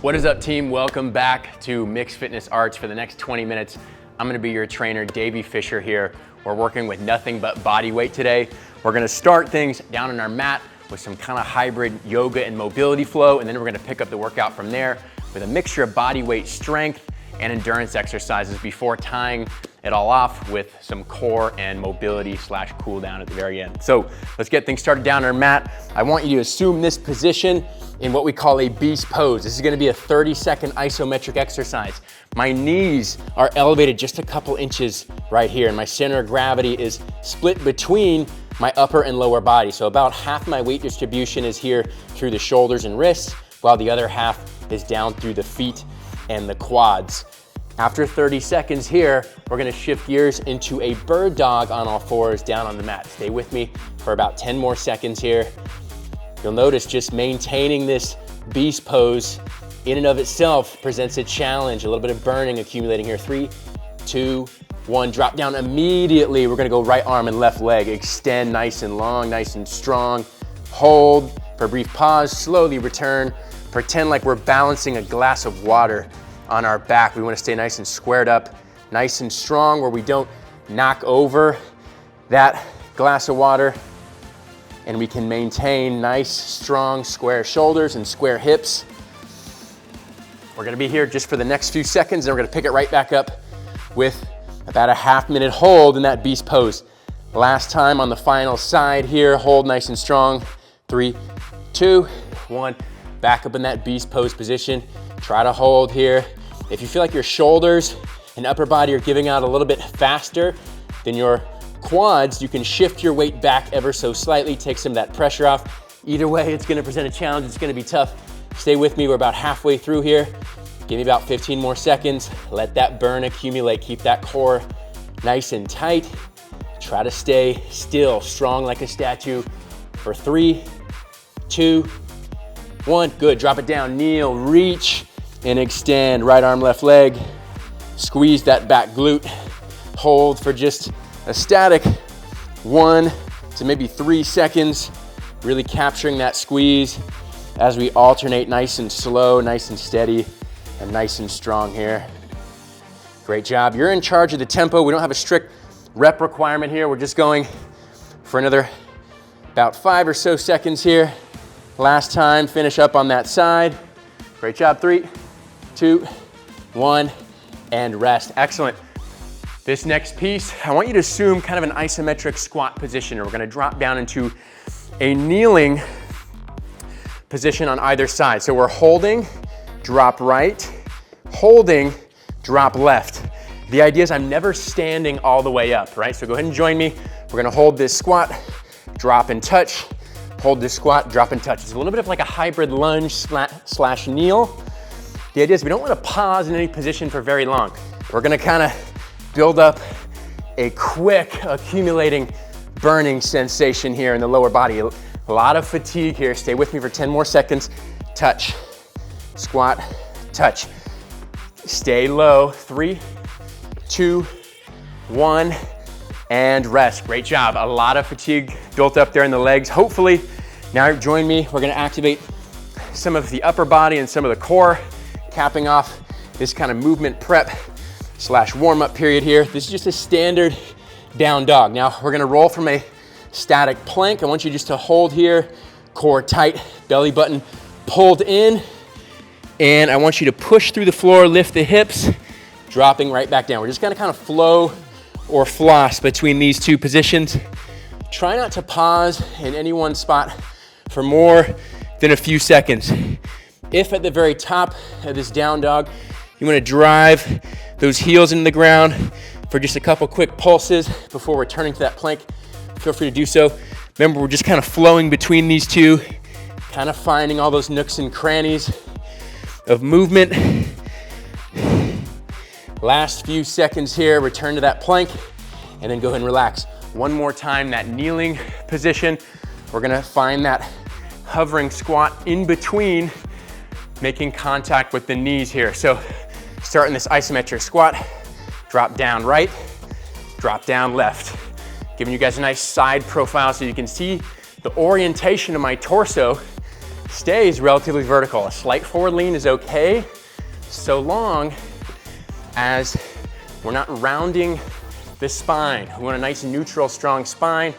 What is up, team? Welcome back to Mixed Fitness Arts. For the next 20 minutes, I'm gonna be your trainer, Davey Fischer here. We're working with nothing but body weight today. We're gonna start things down on our mat with some kind of hybrid yoga and mobility flow, and then we're gonna pick up the workout from there with a mixture of body weight strength and endurance exercises before tying it all off with some core and mobility / cool down at the very end. So let's get things started down on our mat. I want you to assume this position in what we call a beast pose. This is gonna be a 30-second isometric exercise. My knees are elevated just a couple inches right here, and my center of gravity is split between my upper and lower body. So about half my weight distribution is here through the shoulders and wrists, while the other half is down through the feet and the quads. After 30 seconds here, we're gonna shift gears into a bird dog on all fours down on the mat. Stay with me for about 10 more seconds here. You'll notice just maintaining this beast pose in and of itself presents a challenge, a little bit of burning accumulating here. 3, 2, 1, drop down immediately. We're gonna go right arm and left leg. Extend nice and long, nice and strong. Hold for a brief pause, slowly return. Pretend like we're balancing a glass of water on our back. We wanna stay nice and squared up, nice and strong, where we don't knock over that glass of water, and we can maintain nice, strong, square shoulders and square hips. We're gonna be here just for the next few seconds, and we're gonna pick it right back up with about a half-minute hold in that beast pose. Last time on the final side here, hold nice and strong. 3, 2, 1, back up in that beast pose position. Try to hold here. If you feel like your shoulders and upper body are giving out a little bit faster than your quads, you can shift your weight back ever so slightly, take some of that pressure off. Either way, it's gonna present a challenge. It's gonna be tough. Stay with me, we're about halfway through here. Give me about 15 more seconds. Let that burn accumulate. Keep that core nice and tight. Try to stay still, strong like a statue for 3, 2, 1, good, drop it down, kneel, reach, and extend. Right arm, left leg. Squeeze that back glute. Hold for just a static 1 to maybe 3 seconds, really capturing that squeeze as we alternate nice and slow, nice and steady, and nice and strong here. Great job. You're in charge of the tempo. We don't have a strict rep requirement here. We're just going for another about 5 or so seconds here. Last time, finish up on that side. Great job. 3, 2, 1, and rest. Excellent. This next piece, I want you to assume kind of an isometric squat position. We're gonna drop down into a kneeling position on either side. So we're holding, drop right, holding, drop left. The idea is I'm never standing all the way up, right? So go ahead and join me. We're gonna hold this squat, drop and touch, hold this squat, drop and touch. It's a little bit of like a hybrid lunge / kneel. The idea is we don't wanna pause in any position for very long. We're gonna kinda build up a quick accumulating burning sensation here in the lower body. A lot of fatigue here. Stay with me for 10 more seconds. Touch, squat, touch. Stay low. 3, 2, 1, and rest. Great job. A lot of fatigue built up there in the legs. Hopefully, now join me. We're gonna activate some of the upper body and some of the core, capping off this kind of movement prep / warm-up period here. This is just a standard down dog. Now we're gonna roll from a static plank. I want you just to hold here, core tight, belly button pulled in, and I want you to push through the floor, lift the hips, dropping right back down. We're just gonna kind of flow or floss between these two positions. Try not to pause in any one spot for more than a few seconds. If at the very top of this down dog, you wanna drive those heels into the ground for just a couple quick pulses before returning to that plank, feel free to do so. Remember, we're just kind of flowing between these two, kind of finding all those nooks and crannies of movement. Last few seconds here, return to that plank, and then go ahead and relax. One more time, that kneeling position. We're gonna find that hovering squat in between, making contact with the knees here. So start in this isometric squat, drop down right, drop down left. Giving you guys a nice side profile so you can see the orientation of my torso stays relatively vertical. A slight forward lean is okay, so long as we're not rounding the spine. We want a nice neutral, strong spine.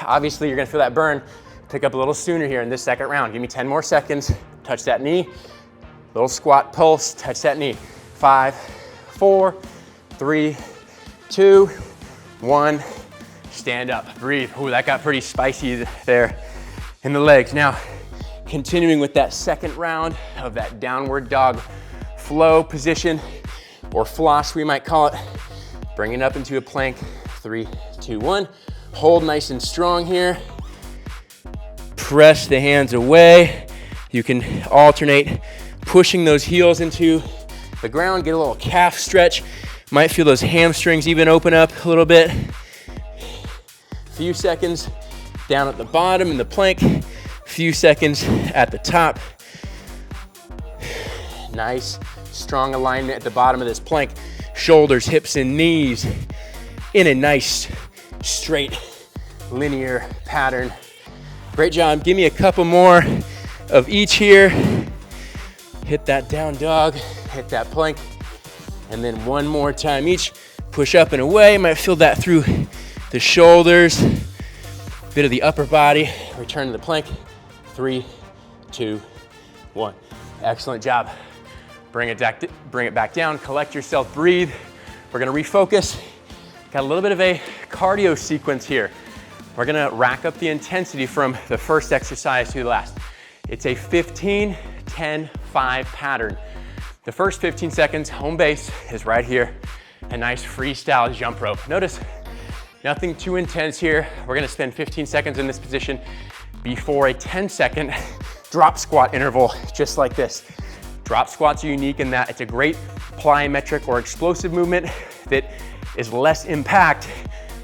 Obviously, you're gonna feel that burn. Pick up a little sooner here in this second round. Give me 10 more seconds. Touch that knee. Little squat pulse, touch that knee. 5, 4, 3, 2, 1. Stand up, breathe. Ooh, that got pretty spicy there in the legs. Now, continuing with that second round of that downward dog flow position, or floss we might call it. Bring it up into a plank. 3, 2, 1. Hold nice and strong here. Press the hands away. You can alternate pushing those heels into the ground. Get a little calf stretch. Might feel those hamstrings even open up a little bit. Few seconds down at the bottom in the plank. Few seconds at the top. Nice, strong alignment at the bottom of this plank. Shoulders, hips, and knees in a nice, straight, linear pattern. Great job. Give me a couple more of each here. Hit that down dog, hit that plank, and then one more time each. Push up and away. Might feel that through the shoulders, bit of the upper body. Return to the plank. 3, 2, 1. Excellent job. Bring it back down, collect yourself, breathe. We're gonna refocus. Got a little bit of a cardio sequence here. We're gonna rack up the intensity from the first exercise to the last. It's a 15, 10, 5 pattern. The first 15 seconds, home base is right here. A nice freestyle jump rope. Notice, nothing too intense here. We're gonna spend 15 seconds in this position before a 10-second drop squat interval, just like this. Drop squats are unique in that it's a great plyometric or explosive movement that is less impact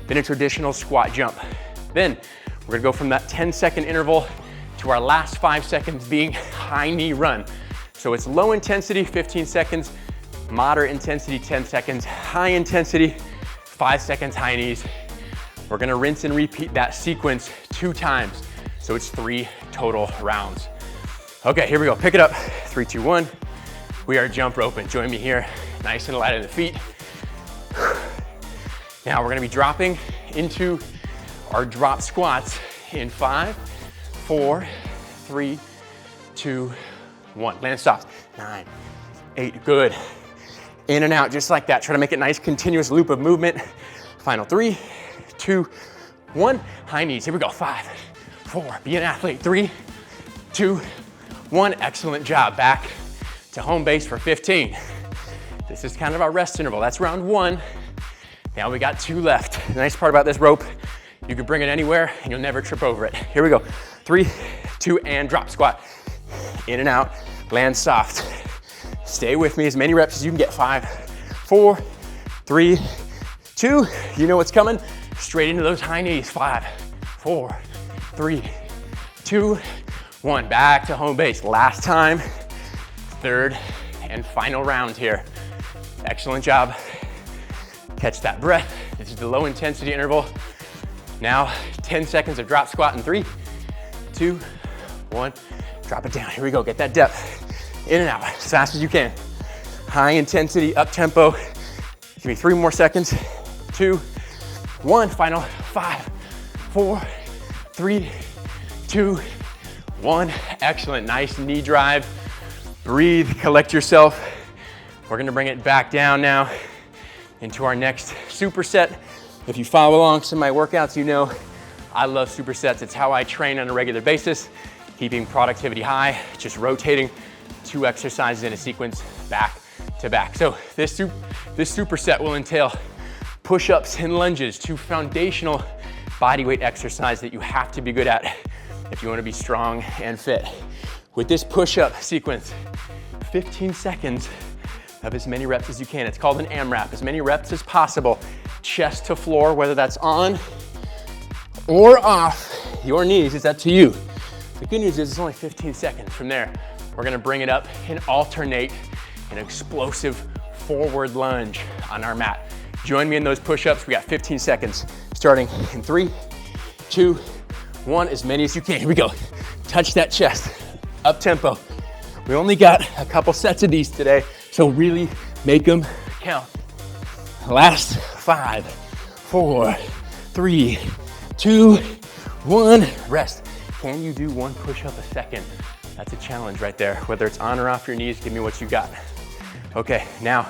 than a traditional squat jump. Then we're gonna go from that 10-second interval to our last 5 seconds being high knee run. So it's low intensity, 15 seconds, moderate intensity, 10 seconds, high intensity, 5 seconds, high knees. We're gonna rinse and repeat that sequence 2 times. So it's 3 total rounds. Okay, here we go, pick it up. 3, 2, 1. We are jump roping. Join me here, nice and light on the feet. Now we're gonna be dropping into our drop squats in 5, 4, 3, 2, 1. Land soft. 9, 8, good. In and out, just like that. Try to make it a nice continuous loop of movement. Final 3, 2, 1. High knees, here we go. 5, 4, be an athlete. 3, 2, 1. Excellent job. Back to home base for 15. This is kind of our rest interval. That's round 1. Now we got 2 left. The nice part about this rope, you can bring it anywhere and you'll never trip over it. Here we go. 3, 2, and drop squat. In and out, land soft. Stay with me, as many reps as you can get. 5, 4, 3, 2. You know what's coming. Straight into those high knees. 5, 4, 3, 2, 1. Back to home base. Last time, third and final round here. Excellent job. Catch that breath. This is the low intensity interval. Now, 10 seconds of drop squat in 3, 2, 1. Drop it down. Here we go. Get that depth. In and out as fast as you can. High intensity, up tempo. Give me 3 more seconds. 2, 1. Final 5, 4, 3, 2, 1. Excellent. Nice knee drive. Breathe, collect yourself. We're gonna bring it back down now into our next superset. If you follow along some of my workouts, you know I love supersets. It's how I train on a regular basis, keeping productivity high, just rotating 2 exercises in a sequence back to back. So this superset will entail push-ups and lunges, 2 foundational bodyweight exercises that you have to be good at if you want to be strong and fit. With this push-up sequence, 15 seconds of as many reps as you can. It's called an AMRAP, as many reps as possible, chest to floor, whether that's on or off your knees, it's up to you. The good news is it's only 15 seconds. From there, we're gonna bring it up and alternate an explosive forward lunge on our mat. Join me in those push-ups. We got 15 seconds, starting in 3, 2, 1, as many as you can. Here we go. touch that chest, up tempo. We only got a couple sets of these today, so really make them count. Last 5, 4, 3, 2, 1, rest. Can you do one push-up a second? That's a challenge right there. Whether it's on or off your knees, give me what you got. Okay, now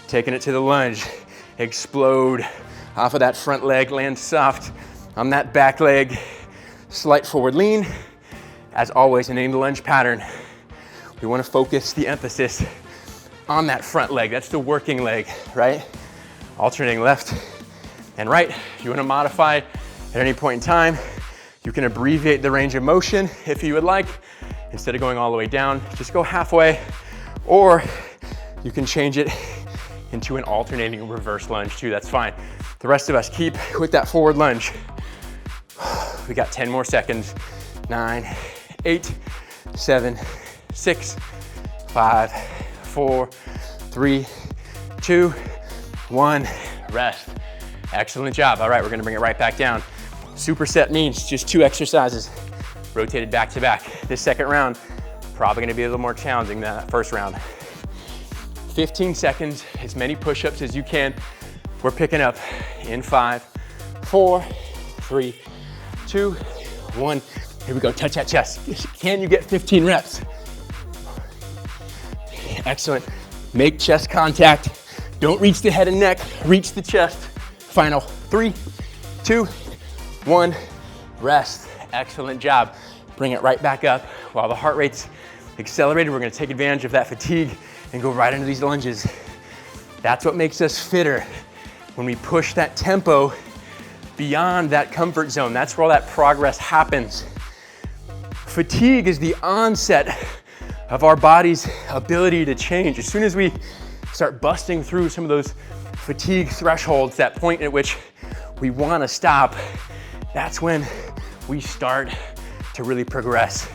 taking it to the lunge. Explode off of that front leg, land soft on that back leg. Slight forward lean. As always, in any lunge pattern, we want to focus the emphasis on that front leg. That's the working leg, right? Alternating left and right. You want to modify at any point in time. You can abbreviate the range of motion if you would like. Instead of going all the way down, just go halfway, or you can change it into an alternating reverse lunge too, that's fine. The rest of us keep with that forward lunge. We got 10 more seconds. 9, 8, 7, 6, 5, 4, 3, 2, 1, rest. Excellent job. All right, we're gonna bring it right back down. Superset means just 2 exercises rotated back to back. This second round, probably gonna be a little more challenging than that first round. 15 seconds, as many push-ups as you can. We're picking up in 5, 4, 3, 2, 1. Here we go, touch that chest. Can you get 15 reps? Excellent. Make chest contact. Don't reach the head and neck, reach the chest. Final 3, 2, 1, rest. Excellent job. Bring it right back up. While the heart rate's accelerated, we're gonna take advantage of that fatigue and go right into these lunges. That's what makes us fitter. When we push that tempo beyond that comfort zone, that's where all that progress happens. Fatigue is the onset of our body's ability to change. As soon as we start busting through some of those fatigue thresholds, that point at which we wanna stop, that's when we start to really progress.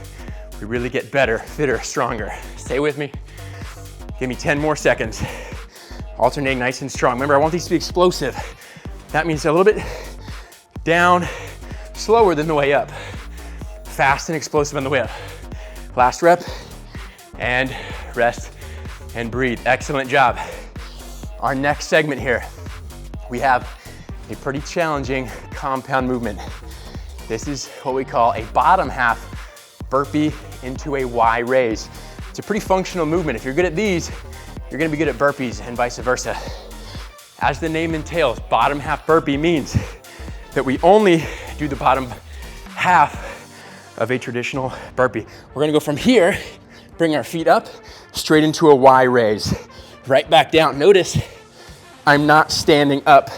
We really get better, fitter, stronger. Stay with me. Give me 10 more seconds. Alternating nice and strong. Remember, I want these to be explosive. That means a little bit down, slower than the way up. Fast and explosive on the way up. Last rep, and rest and breathe. Excellent job. Our next segment here, we have a pretty challenging compound movement. This is what we call a bottom half burpee into a Y raise. It's a pretty functional movement. If you're good at these, you're gonna be good at burpees and vice versa. As the name entails, bottom half burpee means that we only do the bottom half of a traditional burpee. We're gonna go from here, bring our feet up, straight into a Y raise, right back down. Notice I'm not standing up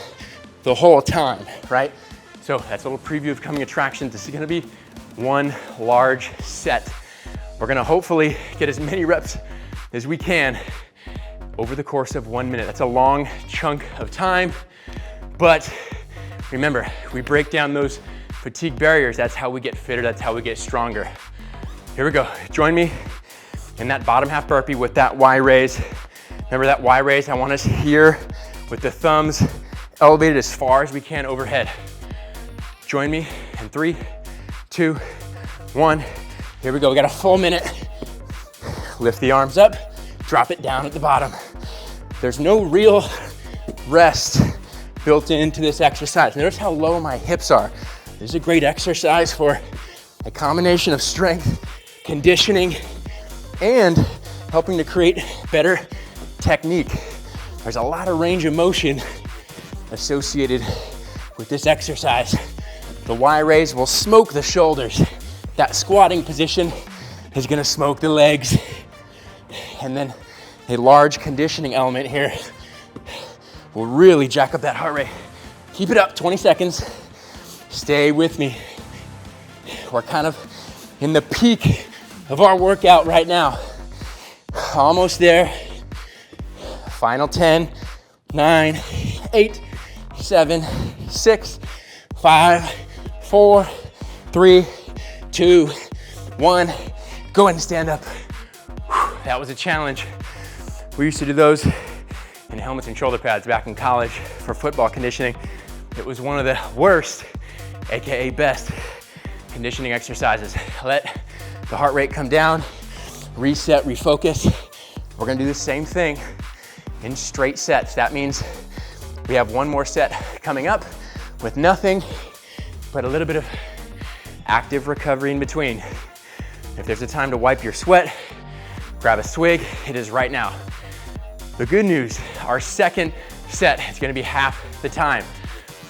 the whole time, right? So that's a little preview of coming attractions. This is gonna be one large set. We're gonna hopefully get as many reps as we can over the course of 1 minute. That's a long chunk of time, but remember, we break down those fatigue barriers. That's how we get fitter, that's how we get stronger. Here we go, join me in that bottom half burpee with that Y raise. Remember that Y raise, I want us here with the thumbs elevated as far as we can overhead. Join me in 3, 2, 1. Here we go, we got a full minute. Lift the arms up, drop it down at the bottom. There's no real rest built into this exercise. Notice how low my hips are. This is a great exercise for a combination of strength, conditioning, and helping to create better technique. There's a lot of range of motion associated with this exercise. The Y raise will smoke the shoulders. That squatting position is gonna smoke the legs. And then a large conditioning element here will really jack up that heart rate. Keep it up, 20 seconds. Stay with me. We're kind of in the peak of our workout right now. Almost there. Final 10, 9, 8, 7, 6, 5, 4, 3, 2, 1. Go ahead and stand up. Whew, that was a challenge. We used to do those in helmets and shoulder pads back in college for football conditioning. It was one of the worst, AKA best, conditioning exercises. Let the heart rate come down, reset, refocus. We're gonna do the same thing in straight sets. That means we have one more set coming up with nothing but a little bit of active recovery in between. If there's a time to wipe your sweat, grab a swig, it is right now. The good news, our second set is gonna be half the time.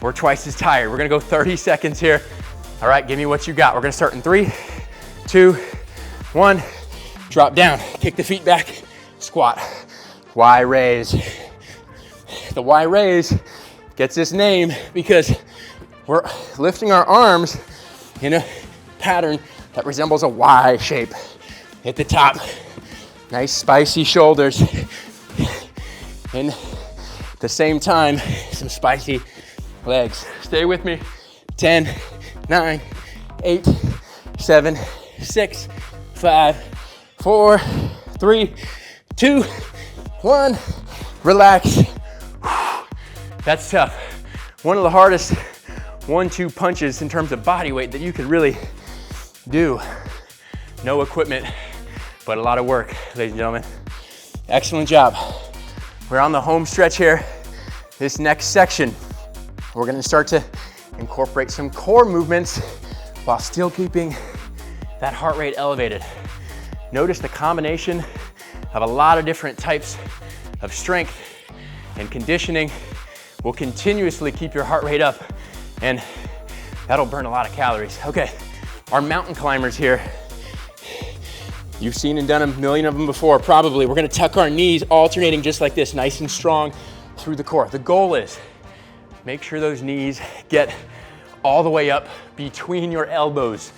We're twice as tired. We're gonna go 30 seconds here. All right, give me what you got. We're gonna start in 3, 2, 1. Drop down, kick the feet back, squat. Y raise. The Y raise gets this name because we're lifting our arms in a pattern that resembles a Y shape. Hit the top, nice spicy shoulders. And at the same time, some spicy legs. Stay with me. 10, 9, 8, 7, 6, 5, 4, 3, 2, 1. Relax. That's tough. One of the hardest 1-2 punches in terms of body weight that you could really do. No equipment, but a lot of work, ladies and gentlemen. Excellent job. We're on the home stretch here. This next section, we're gonna start to incorporate some core movements while still keeping that heart rate elevated. Notice the combination of a lot of different types of strength and conditioning will continuously keep your heart rate up, and that'll burn a lot of calories. Okay, our mountain climbers here. You've seen and done a million of them before, probably. We're gonna tuck our knees, alternating just like this, nice and strong through the core. The goal is make sure those knees get all the way up between your elbows.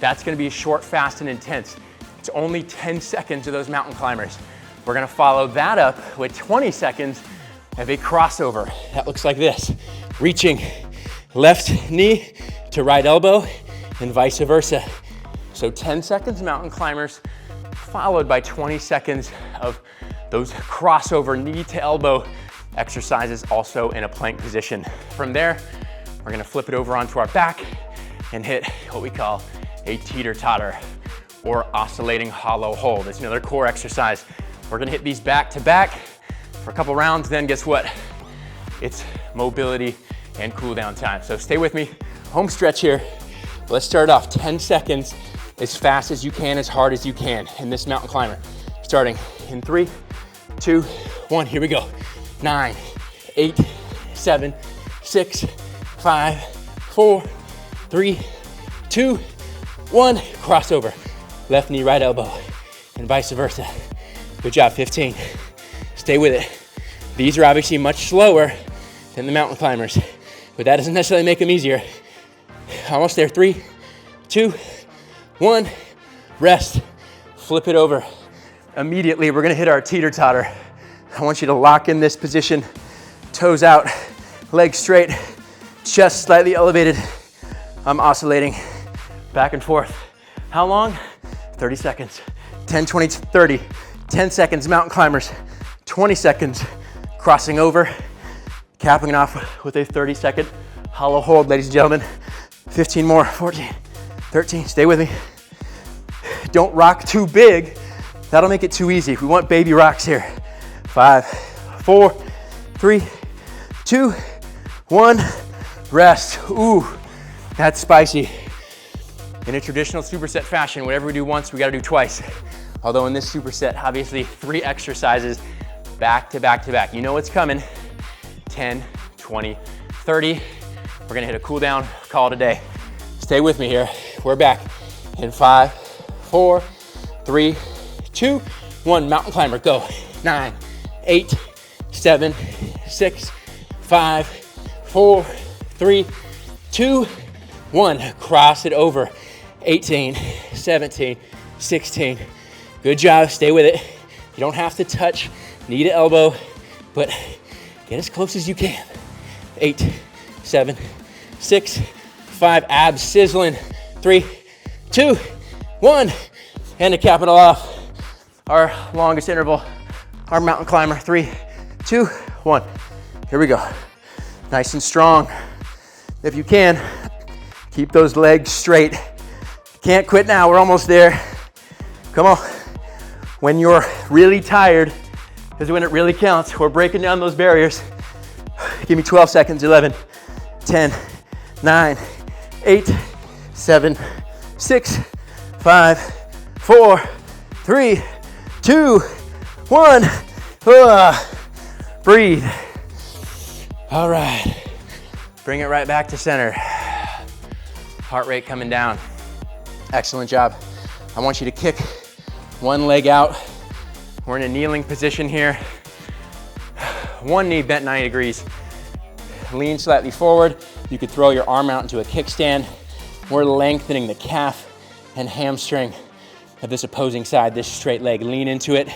That's gonna be short, fast, and intense. It's only 10 seconds of those mountain climbers. We're gonna follow that up with 20 seconds of a crossover. That looks like this. Reaching left knee to right elbow and vice versa. So 10 seconds mountain climbers followed by 20 seconds of those crossover knee to elbow exercises, also in a plank position. From there, we're gonna flip it over onto our back and hit what we call a teeter-totter or oscillating hollow hold. It's another core exercise. We're gonna hit these back to back for a couple rounds, then guess what? It's mobility and cool down time. So stay with me, home stretch here. Let's start off 10 seconds, as fast as you can, as hard as you can in this mountain climber. Starting in 3, 2, 1, here we go. 9, 8, 7, 6, 5, 4, 3, 2, 1, crossover. Left knee, right elbow, and vice versa. Good job, 15. Stay with it. These are obviously much slower than the mountain climbers, but that doesn't necessarily make them easier. Almost there, 3, 2, 1, rest. Flip it over. Immediately, we're gonna hit our teeter-totter. I want you to lock in this position, toes out, legs straight, chest slightly elevated. I'm oscillating back and forth. How long? 30 seconds. 10, 20, 30. 10 seconds mountain climbers. 20 seconds crossing over, capping it off with a 30-second hollow hold, ladies and gentlemen. 15 more, 14, 13, stay with me. Don't rock too big. That'll make it too easy. We want baby rocks here. 5, 4, 3, 2, 1, rest. Ooh, that's spicy. In a traditional superset fashion, whatever we do once, we gotta do twice. Although in this superset, obviously 3 exercises back to back to back. You know what's coming. 10, 20, 30. We're gonna hit a cool down, call it a day. Stay with me here. We're back in 5, 4, 3, 2, 1. Mountain climber, go. 9, 8, 7, 6, 5, 4, 3, 2, 1. Cross it over. 18, 17, 16. Good job, stay with it. You don't have to touch knee to elbow, but get as close as you can. 8, 7, 6, 5, abs sizzling. 3, 2, 1. And to cap it all off, our longest interval, our mountain climber. 3, 2, 1. Here we go. Nice and strong. If you can, keep those legs straight. Can't quit now, we're almost there. Come on. When you're really tired is when it really counts. We're breaking down those barriers. Give me 12 seconds. 11, 10, 9, 8, 7, 6, 5, 4, 3, 2, 1. Breathe. All right. Bring it right back to center. Heart rate coming down. Excellent job. I want you to kick one leg out. We're in a kneeling position here. One knee bent 90 degrees. Lean slightly forward. You could throw your arm out into a kickstand. We're lengthening the calf and hamstring of this opposing side, this straight leg. Lean into it.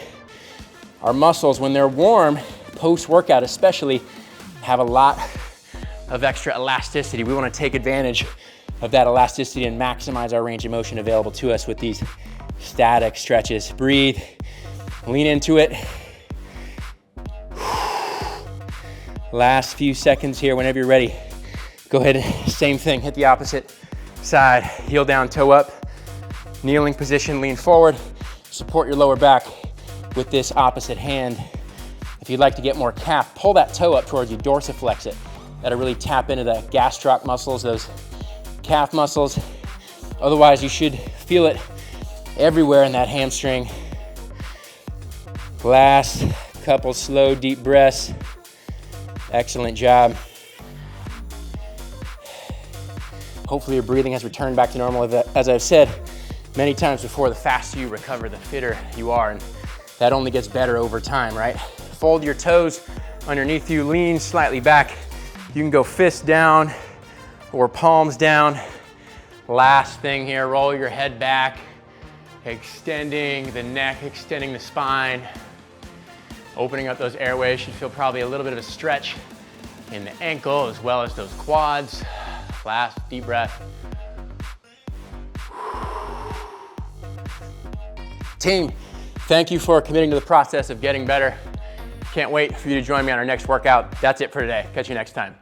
Our muscles, when they're warm, post-workout especially, have a lot of extra elasticity. We want to take advantage of that elasticity and maximize our range of motion available to us with these static stretches. Breathe, lean into it. Last few seconds here, whenever you're ready. Go ahead, same thing, hit the opposite side. Heel down, toe up. Kneeling position, lean forward. Support your lower back with this opposite hand. If you'd like to get more calf, pull that toe up towards you, dorsiflex it. That'll really tap into the gastroc muscles, those calf muscles. Otherwise, you should feel it everywhere in that hamstring. Last couple slow, deep breaths. Excellent job. Hopefully your breathing has returned back to normal. As I've said many times before, the faster you recover, the fitter you are, and that only gets better over time, right? Fold your toes underneath you, lean slightly back. You can go fists down or palms down. Last thing here, roll your head back, extending the neck, extending the spine, opening up those airways. Should feel probably a little bit of a stretch in the ankle as well as those quads. Last deep breath. Team, thank you for committing to the process of getting better. Can't wait for you to join me on our next workout. That's it for today. Catch you next time.